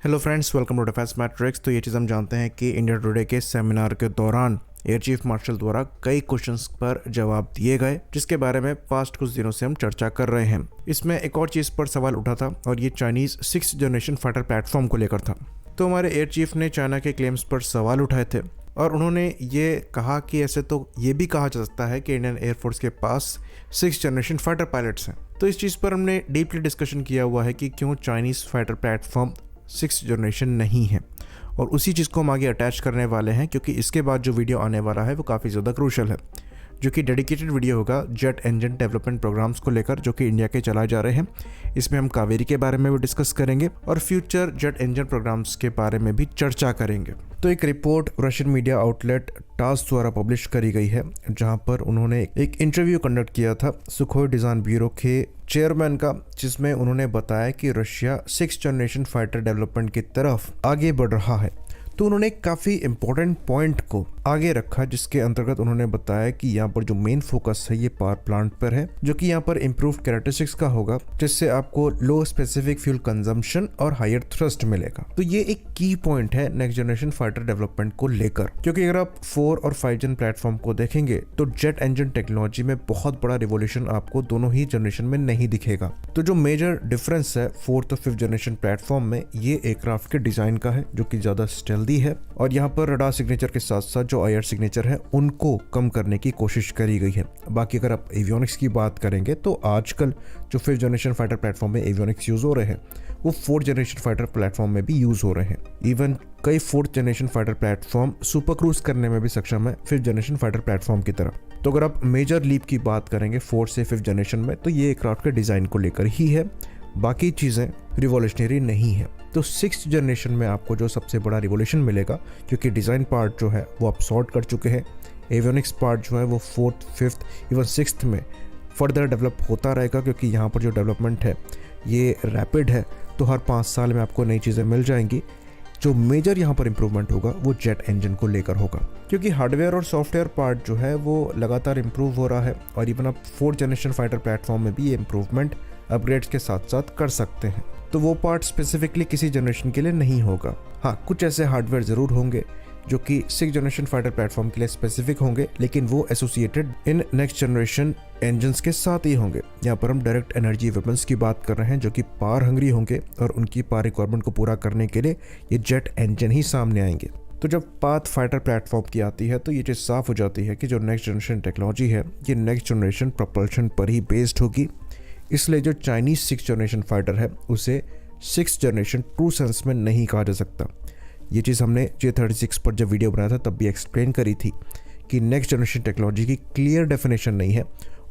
Hello friends, welcome to defence matrix. तो ये चीज़ हम जानते हैं कि इंडिया टुडे के सेमिनार के दौरान एयर चीफ मार्शल द्वारा कई क्वेश्चंस पर जवाब दिए गए, जिसके बारे में पास्ट कुछ दिनों से हम चर्चा कर रहे हैं। इसमें एक और चीज़ पर सवाल उठा था और ये Chinese 6th generation fighter platform को लेकर था। तो हमारे एयर चीफ ने चाइना के क्लेम्स पर सवाल उठाए थे और उन्होंने ये कहा कि ऐसे तो ये भी कहा जा सकता है कि इंडियन एयरफोर्स के पास 6th जनरेशन फाइटर पायलट्स हैं। तो इस चीज़ पर हमने डीपली डिस्कशन किया हुआ है कि क्यों Chinese fighter platform 6th generation नहीं है, और उसी चीज़ को हम आगे अटैच करने वाले हैं, क्योंकि इसके बाद जो वीडियो आने वाला है वो काफ़ी ज़्यादा क्रूशल है, जो कि डेडिकेटेड वीडियो होगा जेट इंजन डेवलपमेंट प्रोग्राम्स को लेकर, जो कि इंडिया के चलाए जा रहे हैं। इसमें हम कावेरी के बारे में भी डिस्कस करेंगे और फ्यूचर जेट इंजन प्रोग्राम्स के बारे में भी चर्चा करेंगे। तो एक रिपोर्ट रशियन मीडिया आउटलेट टास द्वारा पब्लिश करी गई है, जहां पर उन्होंने एक इंटरव्यू कंडक्ट किया था सुखोई डिज़ाइन ब्यूरो के चेयरमैन का, जिसमें उन्होंने बताया कि Russia 6th generation fighter development की तरफ आगे बढ़ रहा है। तो उन्होंने काफ़ी इंपॉर्टेंट पॉइंट को आगे रखा, जिसके अंतर्गत उन्होंने बताया कि यहाँ पर जो मेन फोकस है ये पावर प्लांट पर है, जो कि यहाँ पर इम्प्रूव्ड कैरेक्टरिस्टिक्स का होगा, जिससे आपको लो स्पेसिफिक फ्यूल कंजम्पशन और हायर थ्रस्ट मिलेगा। तो ये एक की पॉइंट है नेक्स्ट जनरेशन फाइटर डेवलपमेंट को लेकर, क्योंकि अगर आप 4 और 5 जन प्लेटफॉर्म को देखेंगे तो जेट इंजन टेक्नोलॉजी में बहुत बड़ा रिवोल्यूशन आपको दोनों ही जनरेशन में नहीं दिखेगा। तो जो मेजर डिफरेंस है 4th और 5th जनरेशन प्लेटफॉर्म में, ये एयरक्राफ्ट के डिजाइन का है, जो कि ज्यादा स्टेल्दी है, और यहाँ पर रडार सिग्नेचर के साथ साथ जो एयर सिग्नेचर है उनको कम करने की कोशिश करी गई है। बाकी अगर आप एवियोनिक्स की बात करेंगे तो आजकल जो 5th जनरेशन फाइटर प्लेटफॉर्म में एवियोनिक्स यूज हो रहे हैं वो 4th जनरेशन फाइटर प्लेटफॉर्म में भी यूज हो रहे हैं। इवन कई 4th generation fighter platform super cruise करने में भी सक्षम है 5th जनरेशन फाइटर प्लेटफॉर्म की तरह। तो अगर आप मेजर लीप की बात करेंगे 4th से 5th जनरेशन में, तो ये एयरक्राफ्ट के डिजाइन को लेकर ही है, बाकी चीजें रिवॉल्यूशनरी नहीं है। तो 6th जनरेशन में आपको जो सबसे बड़ा रिवॉल्यूशन मिलेगा, क्योंकि डिज़ाइन पार्ट जो है वो आप सॉर्ट कर चुके हैं, एवियोनिक्स पार्ट जो है वो 4th, 5th, इवन 6th में फर्दर डेवलप होता रहेगा, क्योंकि यहाँ पर जो डेवलपमेंट है ये रैपिड है। तो हर 5 साल में आपको नई चीज़ें मिल जाएंगी। जो मेजर यहाँ पर इम्प्रूवमेंट होगा वो जेट इंजन को लेकर होगा, क्योंकि हार्डवेयर और सॉफ्टवेयर पार्ट जो है वो लगातार इम्प्रूव हो रहा है, और इवन आप 4th जनरेशन फाइटर प्लेटफॉर्म में भी ये इम्प्रूवमेंट अपग्रेड्स के साथ साथ कर सकते हैं। तो वो पार्ट स्पेसिफिकली किसी जनरेशन के लिए नहीं होगा। हाँ, कुछ ऐसे हार्डवेयर ज़रूर होंगे जो कि 6th जनरेशन फाइटर प्लेटफॉर्म के लिए स्पेसिफिक होंगे, लेकिन वो associated in next generation engines के साथ ही होंगे। यहाँ पर हम डायरेक्ट एनर्जी वेपन्स की बात कर रहे हैं, जो कि पावर हंग्री होंगे, और उनकी पावर रिक्वायरमेंट को पूरा करने के लिए ये जेट इंजन ही सामने आएंगे। तो जब बात फाइटर प्लेटफॉर्म की आती है तो ये चीज़ साफ हो जाती है कि जो नेक्स्ट जनरेशन टेक्नोलॉजी है ये नेक्स्ट जनरेशन प्रोपल्शन पर ही बेस्ड होगी। इसलिए जो चाइनीज 6th जनरेशन फाइटर है उसे 6th जनरेशन ट्रू सेंस में नहीं कहा जा सकता। ये चीज़ हमने J36 पर जब वीडियो बनाया था तब भी एक्सप्लेन करी थी कि नेक्स्ट जनरेशन टेक्नोलॉजी की क्लियर डेफिनेशन नहीं है,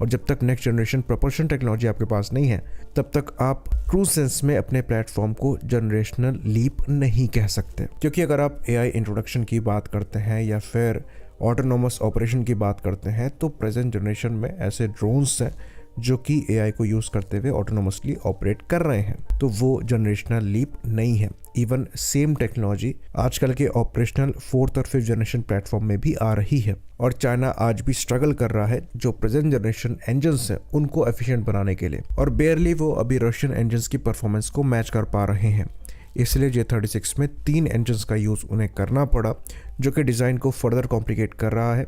और जब तक नेक्स्ट जनरेशन प्रोपल्शन टेक्नोलॉजी आपके पास नहीं है तब तक आप ट्रू सेंस में अपने प्लेटफॉर्म को जनरेशनल लीप नहीं कह सकते। क्योंकि अगर आप AI इंट्रोडक्शन की बात करते हैं या फिर ऑटोनोमस ऑपरेशन की बात करते हैं, तो प्रेजेंट जनरेशन में ऐसे ड्रोन्स हैं जो कि AI को यूज़ करते हुए ऑटोनोमसली ऑपरेट कर रहे हैं, तो वो जनरेशनल लीप नहीं है। इवन सेम टेक्नोलॉजी आजकल के ऑपरेशनल 4th और 5th जनरेशन प्लेटफॉर्म में भी आ रही है, और चाइना आज भी स्ट्रगल कर रहा है जो प्रेजेंट जनरेशन इंजन्स हैं उनको एफिशिएंट बनाने के लिए, और बेयरली वो अभी रशियन इंजन्स की परफॉर्मेंस को मैच कर पा रहे हैं। इसलिए J36 में 3 इंजन्स का यूज़ उन्हें करना पड़ा, जो कि डिज़ाइन को फर्दर कॉम्प्लिकेट कर रहा है।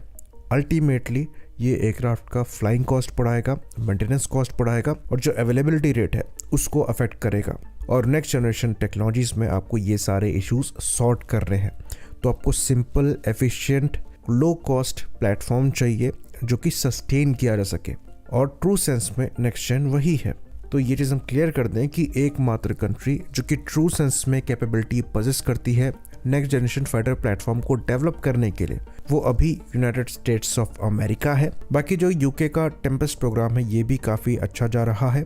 अल्टीमेटली ये एयरक्राफ्ट का फ्लाइंग कॉस्ट बढ़ाएगा, मेंटेनेंस कॉस्ट बढ़ाएगा, और जो अवेलेबिलिटी रेट है उसको अफेक्ट करेगा। और नेक्स्ट जनरेशन टेक्नोलॉजीज में आपको ये सारे इश्यूज सॉर्ट करने हैं। तो आपको simple, efficient, low cost platform चाहिए जो कि सस्टेन किया जा सके, और ट्रू सेंस में नेक्स्ट जेन वही है। तो ये चीज़ हम क्लियर कर दें कि एकमात्र कंट्री जो कि ट्रू सेंस में कैपेबिलिटी पजेस करती है नेक्स्ट जनरेशन फाइटर प्लेटफॉर्म को डेवलप करने के लिए, वो अभी यूनाइटेड स्टेट्स ऑफ अमेरिका है। बाकी जो यूके का टेम्पेस्ट प्रोग्राम है ये भी काफ़ी अच्छा जा रहा है,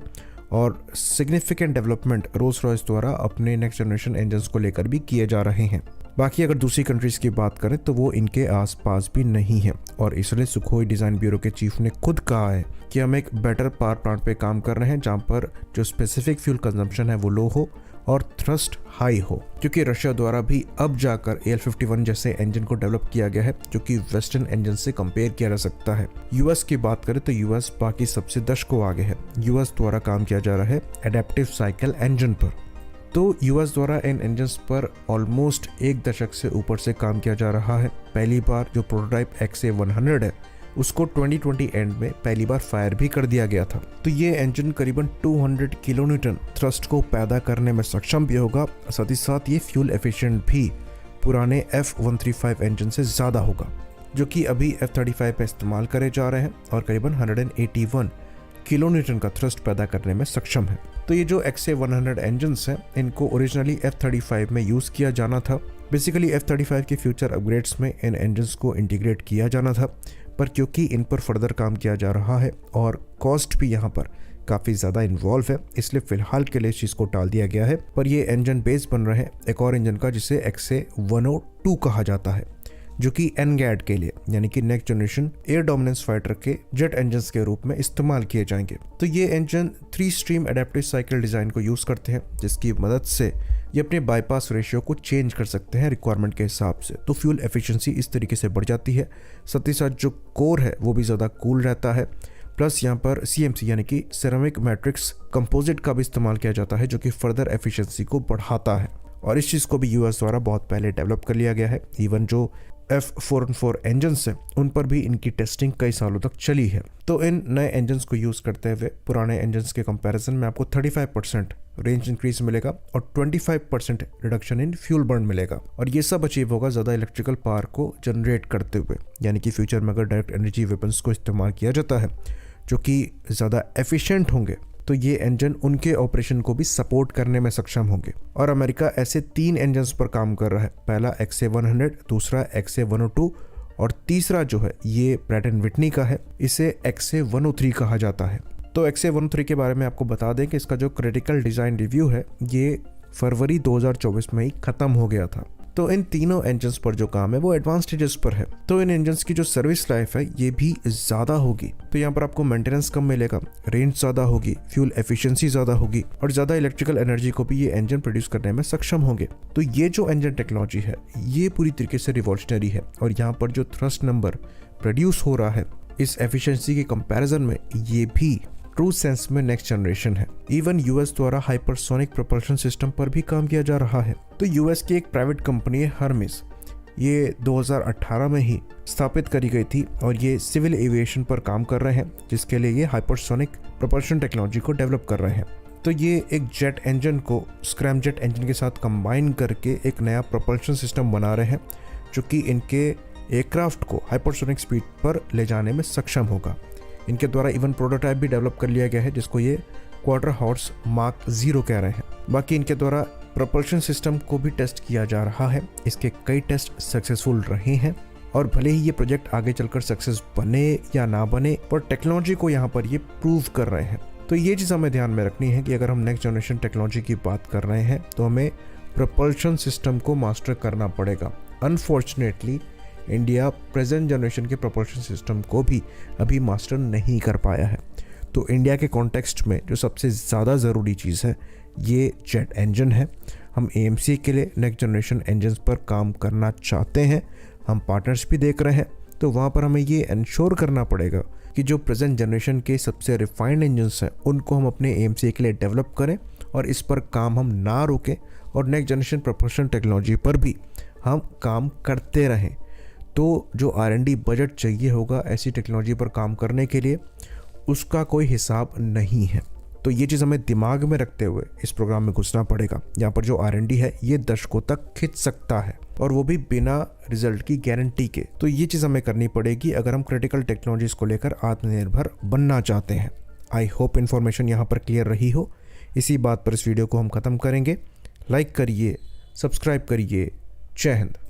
और सिग्निफिकेंट डेवलपमेंट रोल्स रॉयस द्वारा अपने नेक्स्ट जनरेशन इंजन्स को लेकर भी किए जा रहे हैं। बाकी अगर दूसरी कंट्रीज़ की बात करें तो वो इनके आसपास भी नहीं है, और इसलिए सुखोई डिज़ाइन ब्यूरो के चीफ ने खुद कहा है कि हम एक बेटर पावर प्लांट पे काम कर रहे हैं, जहाँ पर जो स्पेसिफिक फ्यूल कंजम्पशन है वो लो हो और थ्रस्ट हाई हो, क्योंकि रशिया द्वारा भी अब जाकर AL-51 जैसे इंजन को डेवलप किया गया है, जो कि वेस्टर्न इंजन से कंपेयर किया जा सकता है। यूएस की बात करें तो यूएस बाकी सबसे दशकों आगे है। यूएस द्वारा काम किया जा रहा है एडेप्टिव साइकिल इंजन पर, तो यूएस द्वारा इन इंजन्स पर ऑलमोस्ट 1 दशक से ऊपर से काम किया जा रहा है। पहली बार जो प्रोटोटाइप XA100 है उसको 2020 एंड में पहली बार फायर भी कर दिया गया था। तो ये इंजन करीबन 200 किलोन्यूटन थ्रस्ट को पैदा करने में सक्षम भी होगा, साथ ही साथ ये फ्यूल एफिशिएंट भी पुराने F135 इंजन से ज़्यादा होगा जो कि अभी F35 पे इस्तेमाल करे जा रहे हैं और करीबन 181 किलोन्यूटन का थ्रस्ट पैदा करने में सक्षम है। तो ये जो XA100 इंजन्स हैं इनको ओरिजिनली F35 में यूज़ किया जाना था। बेसिकली F35 के फ्यूचर अपग्रेड्स में इन इंजन्स को इंटीग्रेट किया जाना था, पर क्योंकि इन पर फर्दर काम किया जा रहा है और कॉस्ट भी यहाँ पर काफ़ी ज़्यादा इन्वॉल्व है, इसलिए फ़िलहाल के लिए इस चीज़ को टाल दिया गया है। पर ये इंजन बेस बन रहे हैं एक और इंजन का जिसे XA102 कहा जाता है, जो कि NGAD के लिए यानी कि next generation air dominance fighter के जेट इंजन्स के रूप में इस्तेमाल किए जाएंगे। तो ये engine 3 stream adaptive cycle design को यूज़ करते हैं, जिसकी मदद से ये अपने बाईपास रेशियो को चेंज कर सकते हैं रिक्वायरमेंट के हिसाब से। तो फ्यूल एफिशिएंसी इस तरीके से बढ़ जाती है, साथ ही साथ जो कोर है वो भी ज़्यादा कूल रहता है। प्लस यहाँ पर CMC यानी कि सेरेमिक मैट्रिक्स कंपोजिट का भी इस्तेमाल किया जाता है, जो कि फर्दर एफिशिएंसी को बढ़ाता है। और इस चीज़ को भी यूएस द्वारा बहुत पहले डेवलप कर लिया गया है। इवन जो F414 इंजन्स हैं उन पर भी इनकी टेस्टिंग कई सालों तक चली है। तो इन नए इंजन्स को यूज़ करते हुए पुराने इंजन्स के कंपैरिजन में आपको 35% रेंज इंक्रीज मिलेगा और 25% रिडक्शन इन फ्यूल बर्न मिलेगा। और ये सब अचीव होगा ज़्यादा इलेक्ट्रिकल पावर को जनरेट करते हुए, यानी कि फ्यूचर में अगर डायरेक्ट एनर्जी वेपन्स को इस्तेमाल किया जाता है जो कि ज़्यादा एफिशिएंट होंगे, तो ये इंजन उनके ऑपरेशन को भी सपोर्ट करने में सक्षम होंगे। और अमेरिका ऐसे 3 इंजन्स पर काम कर रहा है। पहला XA100, दूसरा XA102 और तीसरा जो है ये प्रैट एंड विटनी का है, इसे XA103 कहा जाता है। तो XA103 के बारे में आपको बता दें कि इसका जो क्रिटिकल डिज़ाइन रिव्यू है ये फरवरी 2024 में ही ख़त्म हो गया था। तो इन तीनों इंजन्स पर जो काम है वो एडवांस स्टेजेस पर है। तो इन इंजन्स की जो सर्विस लाइफ है ये भी ज़्यादा होगी। तो यहाँ पर आपको मेंटेनेंस कम मिलेगा, रेंज ज़्यादा होगी, फ्यूल एफिशिएंसी ज़्यादा होगी और ज़्यादा इलेक्ट्रिकल एनर्जी को भी ये इंजन प्रोड्यूस करने में सक्षम होंगे। तो ये जो इंजन टेक्नोलॉजी है ये पूरी तरीके से रिवॉल्यूशनरी है और यहाँ पर जो थ्रस्ट नंबर प्रोड्यूस हो रहा है इस एफिशिएंसी के कंपैरिजन में ये भी ट्रू सेंस में नेक्स्ट जनरेशन है। इवन यूएस द्वारा हाइपरसोनिक प्रोपल्शन सिस्टम पर भी काम किया जा रहा है। तो यूएस की एक प्राइवेट कंपनी है हर्मेस, ये 2018 में ही स्थापित करी गई थी और ये सिविल एविएशन पर काम कर रहे हैं, जिसके लिए ये हाइपरसोनिक प्रोपल्शन टेक्नोलॉजी को डेवलप कर रहे हैं। तो ये एक जेट इंजन को स्क्रैमजेट इंजन के साथ कंबाइन करके एक नया प्रोपल्शन सिस्टम बना रहे हैं जो कि इनके एयरक्राफ्ट को हाइपरसोनिक स्पीड पर ले जाने में सक्षम होगा। इनके द्वारा इवन प्रोटोटाइप भी डेवलप कर लिया गया है जिसको ये क्वार्टर हॉर्स मार्क 0 कह रहे हैं। बाकी इनके द्वारा प्रोपल्शन सिस्टम को भी टेस्ट किया जा रहा है। इसके कई टेस्ट सक्सेसफुल रहे हैं और भले ही ये प्रोजेक्ट आगे चलकर सक्सेस बने या ना बने, पर टेक्नोलॉजी को यहाँ पर ये प्रूव कर रहे हैं। तो ये चीज़ हमें ध्यान में रखनी है कि अगर हम नेक्स्ट जनरेशन टेक्नोलॉजी की बात कर रहे हैं तो हमें प्रोपल्शन सिस्टम को मास्टर करना पड़ेगा। अनफॉर्चुनेटली इंडिया प्रेजेंट जनरेशन के प्रोपल्शन सिस्टम को भी अभी मास्टर नहीं कर पाया है। तो इंडिया के कॉन्टेक्स्ट में जो सबसे ज़्यादा ज़रूरी चीज़ है ये जेट इंजन है। हम AMC के लिए नेक्स्ट जनरेशन इंजन्स पर काम करना चाहते हैं, हम पार्टनर्स भी देख रहे हैं। तो वहाँ पर हमें ये इंश्योर करना पड़ेगा कि जो प्रेजेंट जनरेशन के सबसे रिफाइंड इंजन्स हैं उनको हम अपने AMC के लिए डेवलप करें और इस पर काम हम ना रोकें और नेक्स्ट जनरेशन प्रोपल्शन टेक्नोलॉजी पर भी हम काम करते रहें। तो जो R&D बजट चाहिए होगा ऐसी टेक्नोलॉजी पर काम करने के लिए, उसका कोई हिसाब नहीं है। तो ये चीज़ हमें दिमाग में रखते हुए इस प्रोग्राम में घुसना पड़ेगा। यहाँ पर जो R&D है ये दशकों तक खिंच सकता है और वो भी बिना रिजल्ट की गारंटी के। तो ये चीज़ हमें करनी पड़ेगी अगर हम क्रिटिकल टेक्नोलॉजीज़ को लेकर आत्मनिर्भर बनना चाहते हैं। आई होप इन्फॉर्मेशन यहाँ पर क्लियर रही हो। इसी बात पर इस वीडियो को हम ख़त्म करेंगे। लाइक करिए, सब्सक्राइब करिए। जय हिंद।